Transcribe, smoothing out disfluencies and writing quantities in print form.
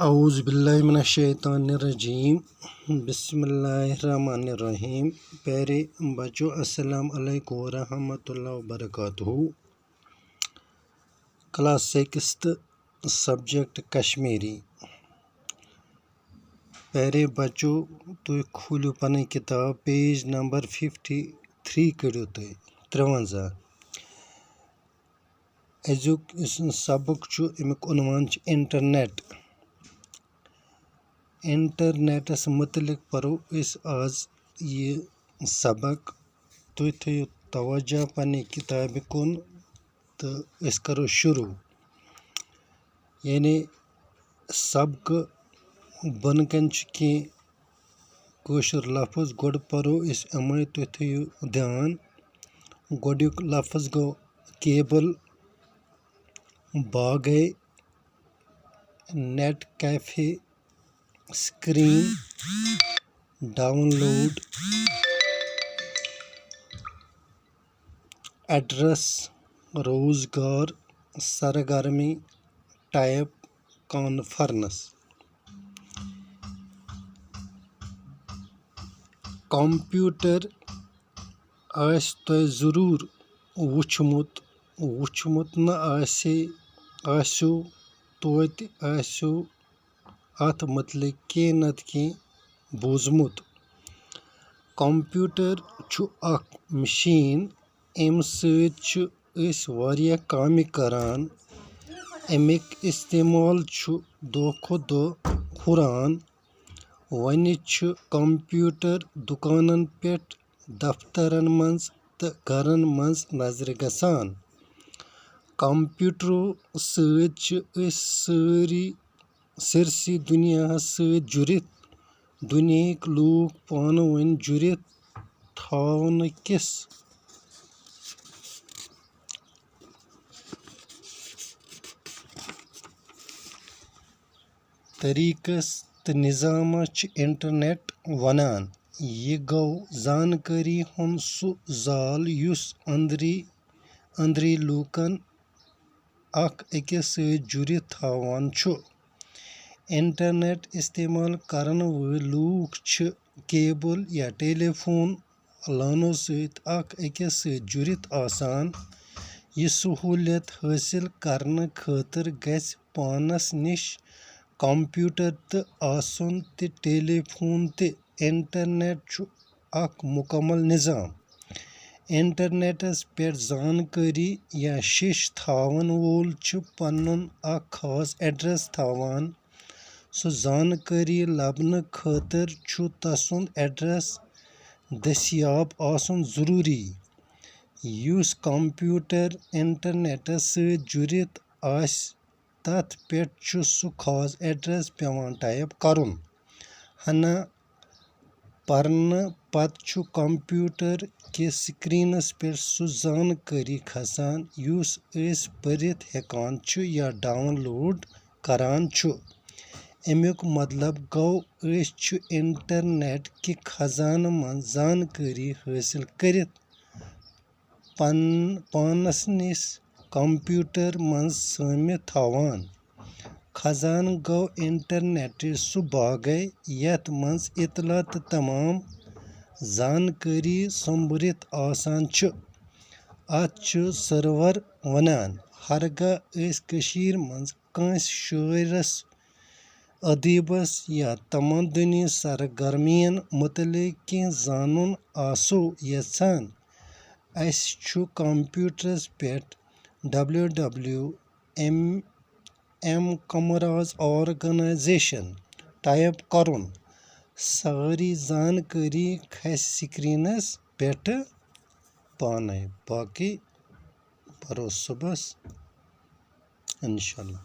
औज़ुबिल्लाहिमिनश्शैतानिर्रजीम बिस्मिल्लाहिर्रहमानिर्रहीम। प्यारे बच्चों, अस्सलाम अलैकुम वरहमतुल्लाहि वबरकातुहू। Class 6th subject Kashmiri. प्यारे बच्चों, तुम खोलो पन्नी किताब, पेज नंबर 53 करो तुम 53। अजुक सबक अमुक उन्वान इंटरनेट। इंटरनेटस मुतलिक परो आज ये सबक। तुम थो तवज्जो पन्नी किताब कुन तो अस करो शुरू। यानी सबक बनकन कह कशुर लफ्ज गोड परो अस अमे तुम थो ध्यान। गोडुक लफ्ज गो केबल, बागए, net cafe, screen, download, address, रोजगार, सरगर्मी, टाइप, कॉन्फ्रेंस। कंप्यूटर आस तो जरूर वुचमुत न आसो तोत आसो अत मुतलिक कह नत कह बोजमुत। कंप्यूटर छु अक मशीन, अम सत छु अस वारिया कामि करान। अमिक इस्तेमाल छु दो खो दो हुरान। वनी छु कंप्यूटर दुकानन पेट, दफ्तरन मंज तो घरन मंज नजर गसान। कंप्यूटरो सत छु अस सरसी दुनिया सत जुड़ित। दुनियाक लूक पानो वन जुड़ित थावनकिस तरीकस तो निज़ामस छु इंटरनेट वनान। यह गो जानकारी हुंद सु जाल युस अंदरी लूकन अक अकिस सत जुड़ित थावान छु। इंटरनेट इस्तेमाल करन वल लूक छु केबल या टेलीफोन लानो सत अक अकिस सत जुड़ित आसान। यह सहूलियत हासिल करन खातिर गछ पानस निश कंप्यूटर तो आसन ते टेलीफोन ते। इंटरनेट छु अक मुकम्मल निज़ाम। इंटरनेटस पेट जानकारी या शिश थावन वोल छु पन्नुन अक खास एड्रेस थावान। सो जानकारी लबन खातिर छु तसुंद एड्रेस दस्याब आसन जरूरी। युस कंप्यूटर इंटरनेटस सत जुड़ित आस तथ पेट छु सु खास एड्रेस पेवान टाइप करुन। हना परन पत छु कंप्यूटर के स्क्रीनस पेट सु जानकारी खसान युस अस परित हेकान छु या डाउनलोड करान छु। अमुक मतलब गो अस छु इंटरनेट के खजान मंज जानकारी हासिल करित पानस निस कंप्यूटर मंज सामित थावान। खजान गो इंटरनेट सु बागए यथ मंज इतला तो तमाम जानकारी संभरित आसान छु। अत छु सर्वर वनान। हरगा अस कशीर मंज कांस शायरस, अदीबस या तमदनी सरगर्मियन मुतलिक कह जानुन आसो यछान, अस छु कंप्यूटरस पेट www.mcomrazorganization टाइप करुन। सारी जानकारी खस स्क्रीनस पेट पाने। बाकी बरो सुबस इंशाल्लाह।